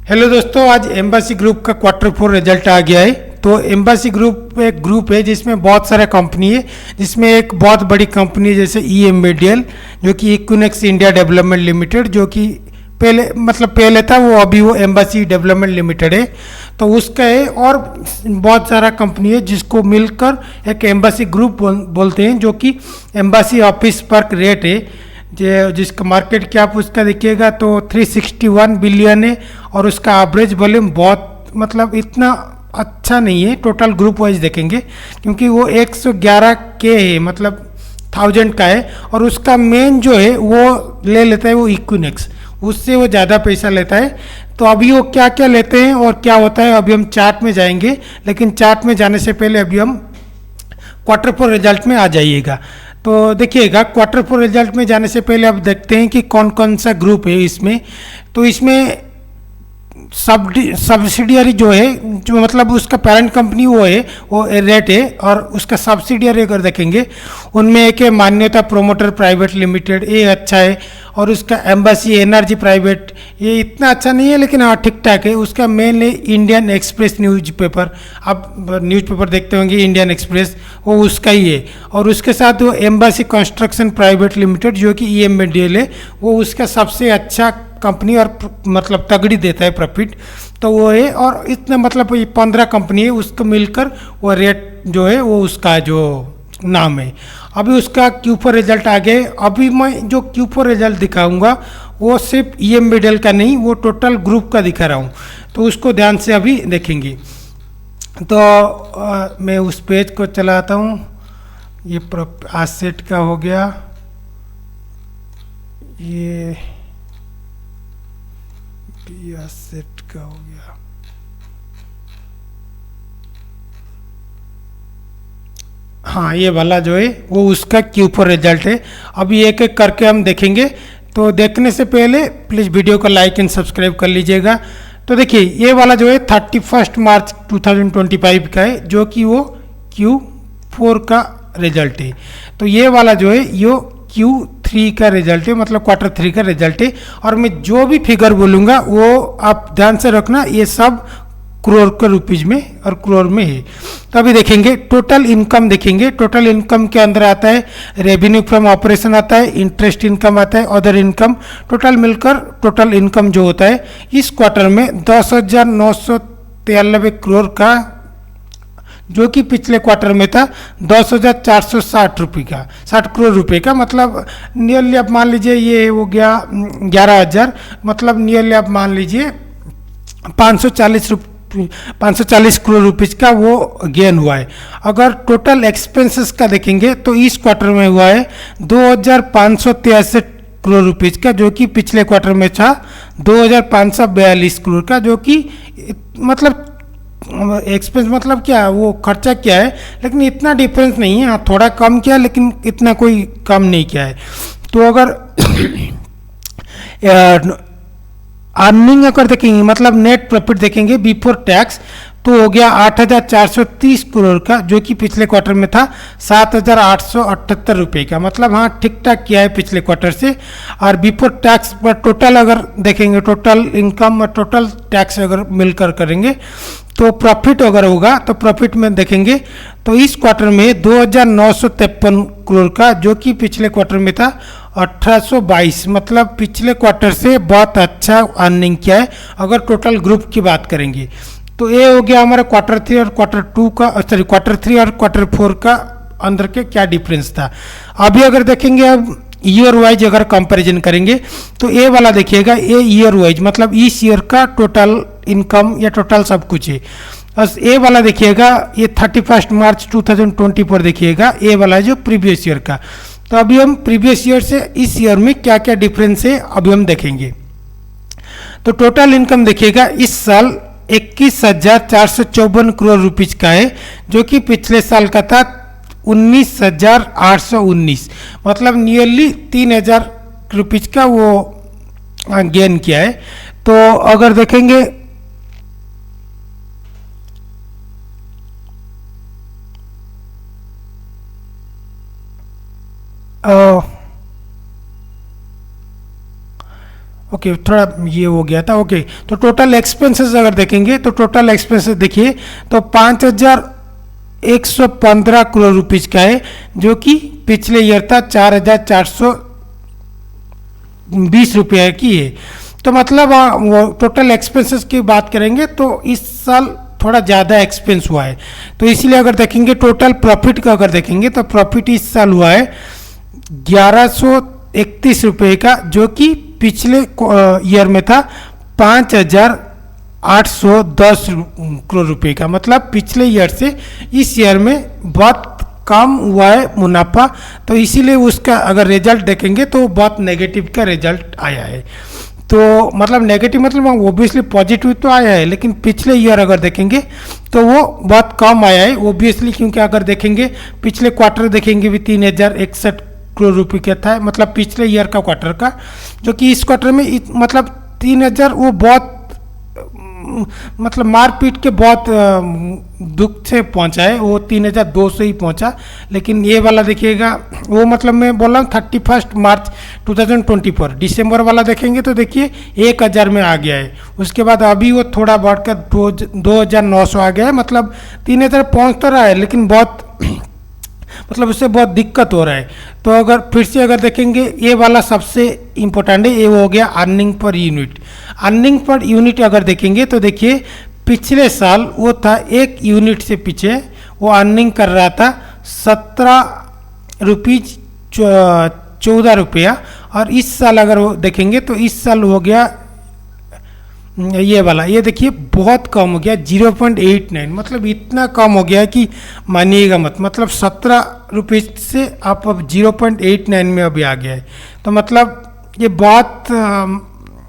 Hello दोस्तों, आज embassy group का Q4 रिजल्ट आ गया है। तो एम्बासी ग्रुप एक ग्रुप है जिसमें बहुत सारा कंपनी है, जिसमें एक बहुत बड़ी कंपनी है जैसे EMBDL, जो कि इक्विनेक्स इंडिया डेवलपमेंट लिमिटेड, जो कि पहले था वो, अभी वो एम्बासी डेवलपमेंट लिमिटेड है। तो उसका है, और बहुत सारा कंपनी है जिसको मिलकर एक एम्बासी ग्रुप बोलते हैं, जो कि एम्बासी ऑफिस पार्क रेट है जिसका मार्केट कैप उसका देखिएगा तो 361 बिलियन है। और उसका एवरेज वॉल्यूम बहुत इतना अच्छा नहीं है टोटल ग्रुप वाइज देखेंगे, क्योंकि वो 111 के है, 1000 का है। और उसका मेन जो है वो ले लेता है वो इक्विनेक्स, उससे वो ज़्यादा पैसा लेता है। तो अभी वो क्या क्या लेते हैं और क्या होता है, अभी हम चार्ट में जाएंगे, लेकिन चार्ट में जाने से पहले अभी हम Q4 रिजल्ट में आ जाइएगा। तो देखिएगा, Q4 रिजल्ट में जाने से पहले अब देखते हैं कि कौन कौन सा ग्रुप है इसमें। तो इसमें सब्सिडियरी जो है, जो उसका पेरेंट कंपनी वो है, वो रेट है। और उसका सब्सिडियरी अगर देखेंगे, उनमें एक है मान्यता प्रोमोटर प्राइवेट लिमिटेड, ये अच्छा है। और उसका एम्बासी एनर्जी प्राइवेट, ये इतना अच्छा नहीं है लेकिन हाँ ठीक ठाक है। उसका मेन है इंडियन एक्सप्रेस न्यूज़पेपर, आप न्यूज़पेपर देखते होंगे इंडियन एक्सप्रेस, वो उसका ही है। और उसके साथ वो एम्बासी कंस्ट्रक्शन प्राइवेट लिमिटेड, जो कि EMBDL है, वो उसका सबसे अच्छा कंपनी और तगड़ी देता है प्रॉफिट, तो वो है। और इतना 15 कंपनी है, उसको मिलकर वो रेट जो है वो उसका जो नाम है। अभी उसका Q4 रिजल्ट आ गए। अभी मैं जो Q4 रिजल्ट दिखाऊंगा वो सिर्फ EMBDL का नहीं, वो टोटल ग्रुप का दिखा रहा हूँ, तो उसको ध्यान से अभी देखेंगे। तो मैं उस पेज को चलाता हूँ। ये एसेट का हो गया, ये एसेट का हो गया, हाँ ये वाला जो है वो उसका Q4 रिजल्ट है। अभी एक एक करके हम देखेंगे। तो देखने से पहले प्लीज़ वीडियो को लाइक एंड सब्सक्राइब कर लीजिएगा। तो देखिए, ये वाला जो है 31 मार्च 2025 का है, जो कि वो Q4 का रिजल्ट है। तो ये वाला जो है ये Q3 का रिजल्ट है, Q3 का रिजल्ट है। और मैं जो भी फिगर बोलूँगा वो आप ध्यान से रखना, ये सब करोड़ के रुपीज में और करोड़ में है। तो अभी देखेंगे टोटल इनकम, देखेंगे टोटल इनकम के अंदर आता है रेवेन्यू फ्रॉम ऑपरेशन आता है, इंटरेस्ट इनकम आता है, अदर इनकम, टोटल मिलकर टोटल इनकम जो होता है इस क्वार्टर में 10,993 करोड़ का, जो कि पिछले क्वार्टर में था 10,460 रुपये का, 60 करोड़ रुपए का। नियरली आप मान लीजिए ये हो गया 11,000, नियरली आप मान लीजिए 540 करोड़ रुपीज़ का वो गेन हुआ है। अगर टोटल एक्सपेंसेस का देखेंगे तो इस क्वार्टर में हुआ है 2,563 करोड़ रुपीज़ का, जो कि पिछले क्वार्टर में था 2,542 करोड़ का, जो कि एक्सपेंस क्या वो खर्चा क्या है, लेकिन इतना डिफरेंस नहीं है। हाँ थोड़ा कम किया, लेकिन इतना कोई कम नहीं किया है। तो अगर अर्निंग अगर देखेंगे, नेट प्रॉफिट देखेंगे बिफोर टैक्स, तो हो गया 8,430 करोड़ का, जो कि पिछले क्वार्टर में था 7,878 रुपये का। हाँ ठीक ठाक किया है पिछले क्वार्टर से। और बिफोर टैक्स पर टोटल अगर देखेंगे, टोटल इनकम और टोटल टैक्स अगर मिलकर करेंगे तो प्रॉफिट अगर होगा, तो प्रॉफिट में देखेंगे तो इस क्वार्टर में 2,953 करोड़ का, जो कि पिछले क्वार्टर में था 1,822, पिछले क्वार्टर से बहुत अच्छा अर्निंग किया है अगर टोटल ग्रुप की बात करेंगे। तो ये हो गया हमारा Q3 और Q2 का, सॉरी Q3 और Q4 का अंदर के क्या डिफरेंस था। अभी अगर देखेंगे, अब ईयर वाइज अगर कंपैरिजन करेंगे तो ये वाला देखिएगा, ये ईयर वाइज इस ईयर का टोटल इनकम या टोटल सब कुछ है। बस ये वाला देखिएगा, ये 31 मार्च 2024 देखिएगा, ये वाला जो प्रीवियस ईयर का। तो अभी हम प्रीवियस ईयर से इस ईयर में क्या क्या डिफरेंस है अभी हम देखेंगे। तो टोटल इनकम देखिएगा इस साल 21,454 करोड़ रुपीज का है, जो कि पिछले साल का था 19,819, नियरली 3,000 रुपीज का वो गेन किया है। तो अगर देखेंगे ओके थोड़ा ये हो गया था। ओके तो टोटल एक्सपेंसेस अगर देखेंगे तो टोटल एक्सपेंसेस देखिए तो 5,115 करोड़ रुपीज का है, जो कि पिछले ईयर था 4,420 रुपये की है। तो मतलब वो टोटल एक्सपेंसेस की बात करेंगे तो इस साल थोड़ा ज़्यादा एक्सपेंस हुआ है। तो इसलिए अगर देखेंगे टोटल प्रॉफिट का अगर देखेंगे तो प्रॉफिट इस साल हुआ है 1131 रुपये का, जो कि पिछले ईयर में था 5,810 करोड़ रुपए का। मतलब पिछले ईयर से इस ईयर में बहुत कम हुआ है मुनाफा। तो इसीलिए उसका अगर रिजल्ट देखेंगे तो बहुत नेगेटिव का रिजल्ट आया है। तो मतलब नेगेटिव मतलब ओबियसली पॉजिटिव तो आया है, लेकिन पिछले ईयर अगर देखेंगे तो वो बहुत कम आया है ओबियसली, क्योंकि अगर देखेंगे पिछले क्वार्टर देखेंगे भी 3,061 करोड़ रुपये का था, मतलब पिछले ईयर का क्वार्टर का, जो कि इस क्वार्टर में मतलब 3,000 वो बहुत मतलब मारपीट के बहुत दुख से पहुंचा है, वो 3,200 ही पहुंचा। लेकिन ये वाला देखिएगा वो मतलब मैं बोल रहा हूँ 31 मार्च 2024 दिसंबर वाला देखेंगे तो देखिए 1,000 में आ गया है। उसके बाद अभी वो थोड़ा बढ़कर 2,900 आ गया है, मतलब 3,000 पहुँच तो रहा है, लेकिन बहुत मतलब उससे बहुत दिक्कत हो रहा है। तो अगर फिर से अगर देखेंगे ये वाला सबसे इम्पोर्टेंट है, ये वो हो गया earning per unit. Earning per unit अगर देखेंगे तो देखिए पिछले साल वो था 1 यूनिट से पीछे वो अर्निंग कर रहा था 17 रुपया, और इस साल अगर वो देखेंगे तो इस साल हो गया ये वाला, ये देखिए बहुत कम हो गया 0.89, मतलब इतना कम हो गया कि मानिएगा मत, मतलब 17 रुपये से आप अब 0.89 में अभी आ गया है। तो मतलब ये बहुत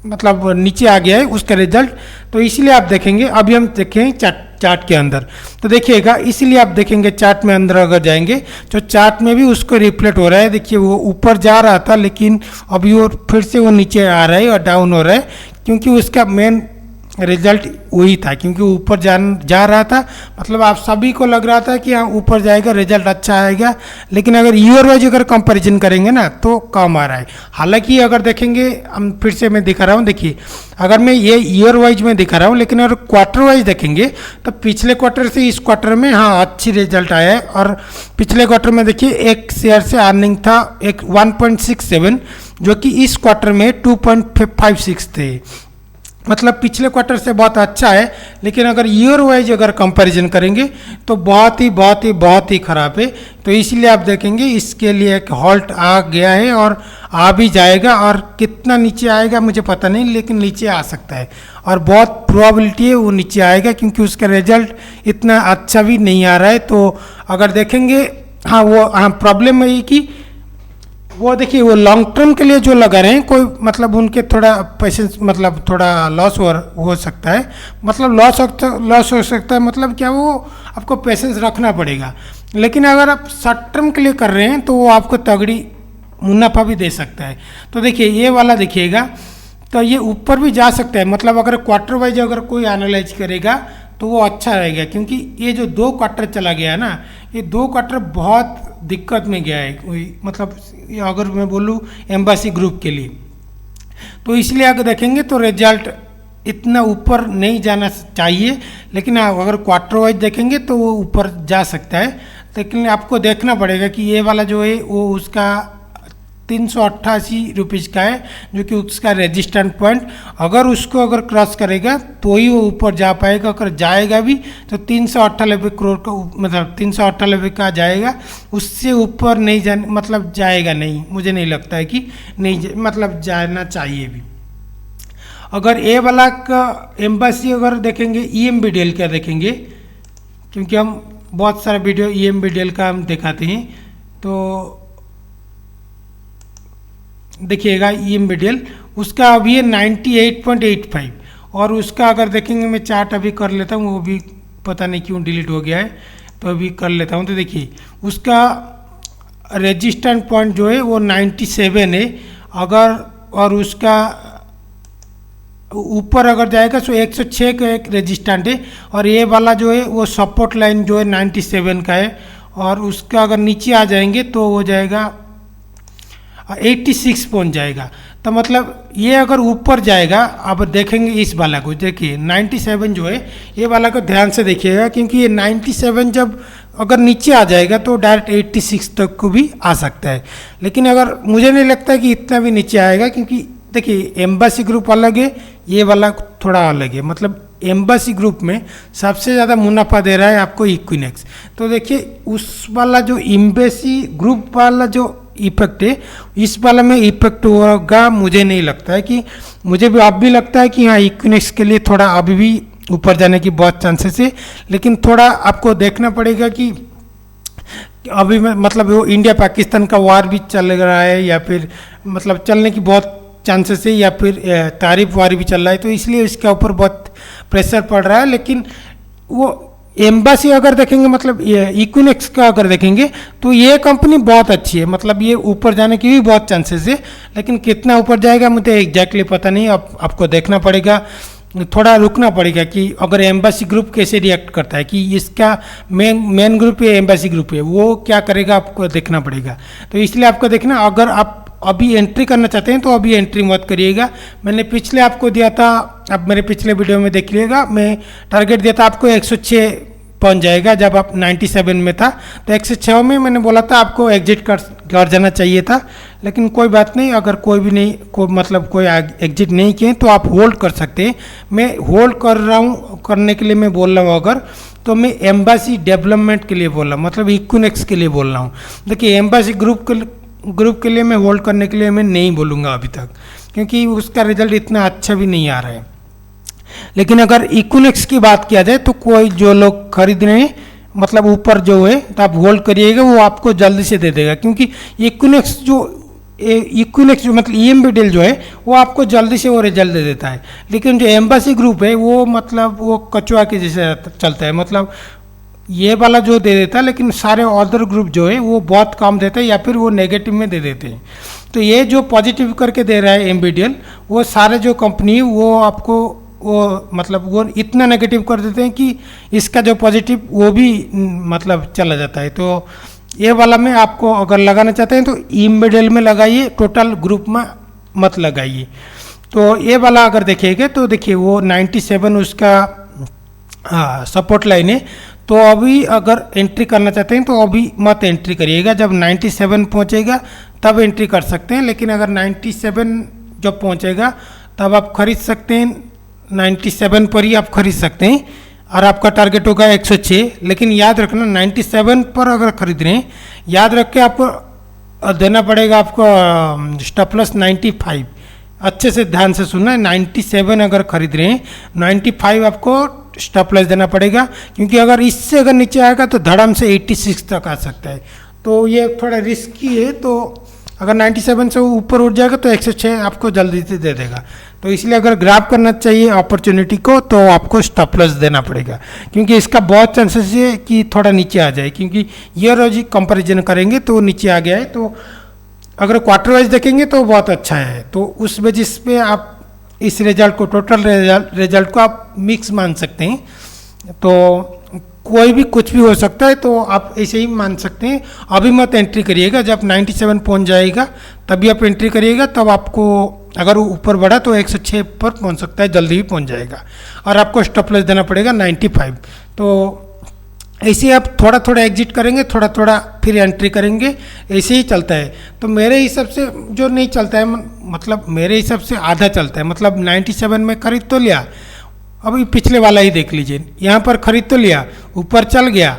मतलब नीचे आ गया है उसका रिजल्ट। तो इसलिए आप देखेंगे अभी हम देखें चार्ट के अंदर तो देखिएगा, इसलिए आप देखेंगे चार्ट में अंदर अगर जाएंगे तो चार्ट में भी उसको रिफ्लेक्ट हो रहा है। देखिए वो ऊपर जा रहा था, लेकिन अभी वो फिर से वो नीचे आ रहा है और डाउन हो रहा है, क्योंकि उसका मेन रिजल्ट वही था, क्योंकि ऊपर जा रहा था, मतलब आप सभी को लग रहा था कि हाँ ऊपर जाएगा, रिजल्ट अच्छा आएगा। लेकिन अगर ईयर वाइज अगर कंपैरिजन करेंगे ना तो कम आ रहा है। हालांकि अगर देखेंगे हम फिर से मैं दिखा रहा हूँ, देखिए अगर मैं ये ईयर वाइज में दिखा रहा हूँ, लेकिन अगर क्वार्टर वाइज देखेंगे तो पिछले क्वार्टर से इस क्वार्टर में हाँ अच्छी रिजल्ट आया है। और पिछले क्वार्टर में देखिए एक शेयर से अर्निंग था 1.67, जो कि इस क्वार्टर में 2.56 थे, मतलब पिछले क्वार्टर से बहुत अच्छा है। लेकिन अगर ईयर वाइज अगर कंपैरिजन करेंगे तो बहुत ही ख़राब है। तो इसलिए आप देखेंगे इसके लिए एक हॉल्ट आ गया है और आ भी जाएगा, और कितना नीचे आएगा मुझे पता नहीं, लेकिन नीचे आ सकता है और बहुत प्रोबेबिलिटी है वो नीचे आएगा, क्योंकि उसका रिजल्ट इतना अच्छा भी नहीं आ रहा है। तो अगर देखेंगे हाँ वो हाँ प्रॉब्लम है कि वो देखिए वो लॉन्ग टर्म के लिए जो लगा रहे हैं कोई मतलब उनके थोड़ा पेशेंस मतलब थोड़ा लॉस हो सकता है, मतलब लॉस हो सकता है, मतलब क्या वो आपको पेशेंस रखना पड़ेगा। लेकिन अगर आप शॉर्ट टर्म के लिए कर रहे हैं तो वो आपको तगड़ी मुनाफा भी दे सकता है। तो देखिए ये वाला देखिएगा तो ये ऊपर भी जा सकता है, मतलब अगर क्वार्टर वाइज अगर कोई एनालाइज करेगा तो वो अच्छा रहेगा, क्योंकि ये जो 2 क्वार्टर चला गया है ना, ये 2 क्वार्टर बहुत दिक्कत में गया है कोई, मतलब अगर मैं बोलूँ एम्बेसी ग्रुप के लिए। तो इसलिए अगर देखेंगे तो रिजल्ट इतना ऊपर नहीं जाना चाहिए, लेकिन अगर क्वार्टर वाइज देखेंगे तो वो ऊपर जा सकता है। लेकिन आपको देखना पड़ेगा कि ये वाला जो है वो उसका 388 रुपीज़ का है, जो कि उसका रेजिस्टेंट पॉइंट, अगर उसको अगर क्रॉस करेगा तो ही वो ऊपर जा पाएगा। अगर जाएगा भी तो 398 करोड़ का मतलब 398 का जाएगा, उससे ऊपर नहीं जाने मतलब जाएगा नहीं, मुझे नहीं लगता है कि नहीं मतलब जाना चाहिए भी। अगर ए वाला का एम्बेसी अगर देखेंगे EMBDL का देखेंगे, क्योंकि हम बहुत सारा वीडियो EMBDL का हम दिखाते हैं, तो देखिएगा EMBDL उसका अभी है 98.85, और उसका अगर देखेंगे मैं चार्ट अभी कर लेता हूँ, वो भी पता नहीं क्यों डिलीट हो गया है, तो अभी कर लेता हूँ। तो देखिए उसका रेजिस्टेंट पॉइंट जो है वो 97 है, अगर और उसका ऊपर अगर जाएगा तो 106 का एक रेजिस्टेंट है, और ये वाला जो है वो सपोर्ट लाइन जो है 97 का है, और उसका अगर नीचे आ जाएंगे तो हो जाएगा 86 पहुंच जाएगा। तो मतलब ये अगर ऊपर जाएगा, अब देखेंगे इस वाला को, देखिए 97 जो है ये वाला को ध्यान से देखिएगा, क्योंकि ये 97 जब अगर नीचे आ जाएगा तो डायरेक्ट 86 तक को भी आ सकता है। लेकिन अगर मुझे नहीं लगता कि इतना भी नीचे आएगा, क्योंकि देखिए एम्बासी ग्रुप अलग है, ये वाला थोड़ा अलग है। मतलब एम्बासी ग्रुप में सबसे ज़्यादा मुनाफा दे रहा है आपको इक्विनेक्स। तो देखिए उस वाला जो एम्बासी ग्रुप वाला जो इफेक्ट है, इस वाला में इफेक्ट होगा मुझे नहीं लगता है। कि मुझे भी अब भी लगता है कि हाँ इक्विनेक्स के लिए थोड़ा अभी भी ऊपर जाने की बहुत चांसेस है, लेकिन थोड़ा आपको देखना पड़ेगा कि अभी मतलब वो इंडिया पाकिस्तान का वार भी चल रहा है, या फिर मतलब चलने की बहुत चांसेस है, या फिर तारीफ वार भी चल रहा है, तो इसलिए इसके ऊपर बहुत प्रेशर पड़ रहा है। लेकिन वो एम्बासी अगर देखेंगे, मतलब ये इक्विनेक्स का अगर देखेंगे तो ये कंपनी बहुत अच्छी है, मतलब ये ऊपर जाने की भी बहुत चांसेस है। लेकिन कितना ऊपर जाएगा मुझे एग्जैक्टली पता नहीं, अब आपको देखना पड़ेगा, थोड़ा रुकना पड़ेगा कि अगर एम्बासी ग्रुप कैसे रिएक्ट करता है, कि इसका मेन ग्रुप है एम्बासी ग्रुप है, वो क्या करेगा आपको देखना पड़ेगा। तो इसलिए आपको देखना, अगर आप अभी एंट्री करना चाहते हैं तो अभी एंट्री मत करिएगा। मैंने पिछले आपको दिया था, आप मेरे पिछले वीडियो में देख लीजिएगा, मैं टारगेट दिया था आपको 106 पहुंच जाएगा जब आप 97 में था। तो 106 में मैंने बोला था आपको एग्जिट कर जाना चाहिए था, लेकिन कोई बात नहीं, अगर कोई भी नहीं मतलब कोई एग्जिट नहीं किए तो आप होल्ड कर सकते हैं। मैं होल्ड कर रहा हूँ, करने के लिए मैं बोल रहा हूँ अगर, तो मैं एम्बासी डेवलपमेंट के लिए बोल रहा हूँ, मतलब इक्विनेक्स के लिए बोल रहा हूँ। देखिए एम्बासी ग्रुप के लिए मैं होल्ड करने के लिए मैं नहीं बोलूँगा अभी तक, क्योंकि उसका रिजल्ट इतना अच्छा भी नहीं आ रहा है। लेकिन अगर इक्विनेक्स की बात किया जाए तो कोई जो लोग खरीद रहे हैं, मतलब ऊपर जो है तो आप होल्ड करिएगा, वो आपको जल्दी से दे देगा। क्योंकि इक्विनेक्स जो मतलब ईएमबीडीएल जो है वो आपको जल्दी से वो रिजल्ट दे देता है। लेकिन जो एम्बासी ग्रुप है वो मतलब वो कचुआ के जैसे चलता है, मतलब ये वाला जो दे देता है, लेकिन सारे अदर ग्रुप जो है वो बहुत कम देते हैं, या फिर वो नेगेटिव में दे देते हैं। तो ये जो पॉजिटिव करके दे रहा है एमबीडीएल, वो सारे जो कंपनी वो आपको वो मतलब वो इतना नेगेटिव कर देते हैं कि इसका जो पॉजिटिव वो भी मतलब चला जाता है। तो ये वाला में आपको अगर लगाना चाहते हैं तो एमबीडीएल में लगाइए, टोटल ग्रुप में मत लगाइए। तो ये वाला अगर देखिएगा तो देखिए वो 97 उसका सपोर्ट लाइन है। तो अभी अगर एंट्री करना चाहते हैं तो अभी मत एंट्री करिएगा, जब 97 पहुंचेगा तब एंट्री कर सकते हैं। लेकिन अगर 97 जब पहुंचेगा तब आप खरीद सकते हैं, 97 पर ही आप खरीद सकते हैं, और आपका टारगेट होगा 106। लेकिन याद रखना 97 पर अगर खरीद रहे हैं, याद रख के आपको देना पड़ेगा आपको स्टॉप लॉस 95। अच्छे से ध्यान से सुनना है, 97 अगर खरीद रहे हैं 95 आपको स्टॉप लॉस देना पड़ेगा, क्योंकि अगर इससे अगर नीचे आएगा तो धड़म से 86 तक आ सकता है। तो ये थोड़ा रिस्की है। तो अगर 97 से ऊपर उठ जाएगा तो 106 आपको जल्दी से दे देगा। तो इसलिए अगर ग्रैब करना चाहिए अपॉर्चुनिटी को तो आपको स्टॉप लॉस देना पड़ेगा, क्योंकि इसका बहुत चांसेस है कि थोड़ा नीचे आ जाए, क्योंकि ईयर वाइज कंपेरिजन करेंगे तो नीचे आ गया है। तो अगर क्वार्टर वाइज देखेंगे तो बहुत अच्छा है। तो उस बेसिस पे आप इस रिजल्ट को, टोटल रिजल्ट को आप मिक्स मान सकते हैं। तो कोई भी कुछ भी हो सकता है, तो आप ऐसे ही मान सकते हैं। अभी मत एंट्री करिएगा, जब 97 पहुंच जाएगा तभी आप एंट्री करिएगा। तब आपको अगर ऊपर बढ़ा तो 106 पर पहुंच सकता है, जल्दी ही पहुंच जाएगा, और आपको स्टॉप लॉस देना पड़ेगा 95। तो ऐसे आप थोड़ा थोड़ा एग्जिट करेंगे, थोड़ा थोड़ा फिर एंट्री करेंगे, ऐसे ही चलता है। तो मेरे हिसाब से जो नहीं चलता है, मतलब मेरे हिसाब से आधा चलता है। मतलब 97 में खरीद तो लिया, अभी पिछले वाला ही देख लीजिए, यहाँ पर खरीद तो लिया, ऊपर चल गया,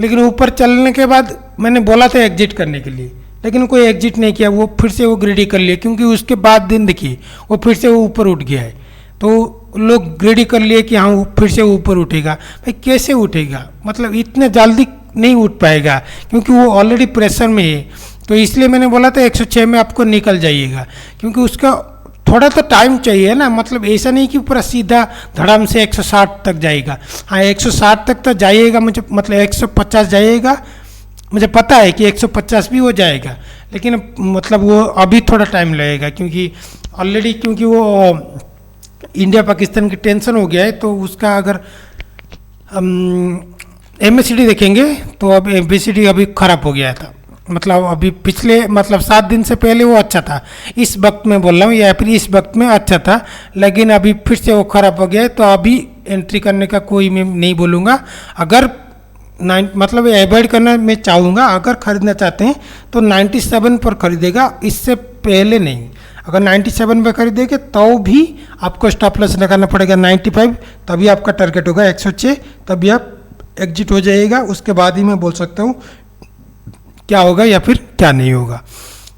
लेकिन ऊपर चलने के बाद मैंने बोला था एग्जिट करने के लिए, लेकिन कोई एग्जिट नहीं किया, वो फिर से वो ग्रेडी कर लिया, क्योंकि उसके बाद दिन देखिए वो फिर से वो ऊपर उठ गया है। तो लोग ग्रेडी कर लिए कि हाँ फिर से ऊपर उठेगा। भाई कैसे उठेगा, मतलब इतने जल्दी नहीं उठ पाएगा, क्योंकि वो ऑलरेडी प्रेशर में है। तो इसलिए मैंने बोला था 106 में आपको निकल जाइएगा, क्योंकि उसका थोड़ा तो टाइम चाहिए ना। मतलब ऐसा नहीं कि पूरा सीधा धड़ाम से 160 तक जाएगा। हाँ 160 तक तो जाइएगा, मुझे मतलब 150 जाइएगा, मुझे पता है कि 150 भी हो जाएगा, लेकिन मतलब वो अभी थोड़ा टाइम लगेगा, क्योंकि ऑलरेडी क्योंकि वो इंडिया पाकिस्तान की टेंशन हो गया है। तो उसका अगर हम MACD देखेंगे तो अब MACD अभी ख़राब हो गया था, मतलब अभी पिछले मतलब 7 दिन से पहले वो अच्छा था, इस वक्त में बोल रहा हूँ, या फिर इस वक्त में अच्छा था, लेकिन अभी फिर से वो खराब हो गया है, तो अभी एंट्री करने का कोई मैं नहीं बोलूँगा। अगर मतलब अवॉइड करना मैं चाहूँगा, अगर खरीदना चाहते हैं तो 97 पर खरीदेगा, इससे पहले नहीं। अगर 97 पे खरीदेंगे तो भी आपको स्टॉप लॉस लगाना पड़ेगा 95, तभी आपका टारगेट होगा 106, तभी आप एग्जिट हो जाइएगा। उसके बाद ही मैं बोल सकता हूँ क्या होगा या फिर क्या नहीं होगा।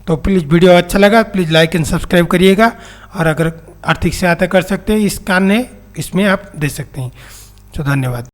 तो प्लीज़ वीडियो अच्छा लगा प्लीज़ लाइक एंड सब्सक्राइब करिएगा, और अगर आर्थिक सहायता कर सकते हैं इस कान ने इसमें आप दे सकते हैं। तो धन्यवाद।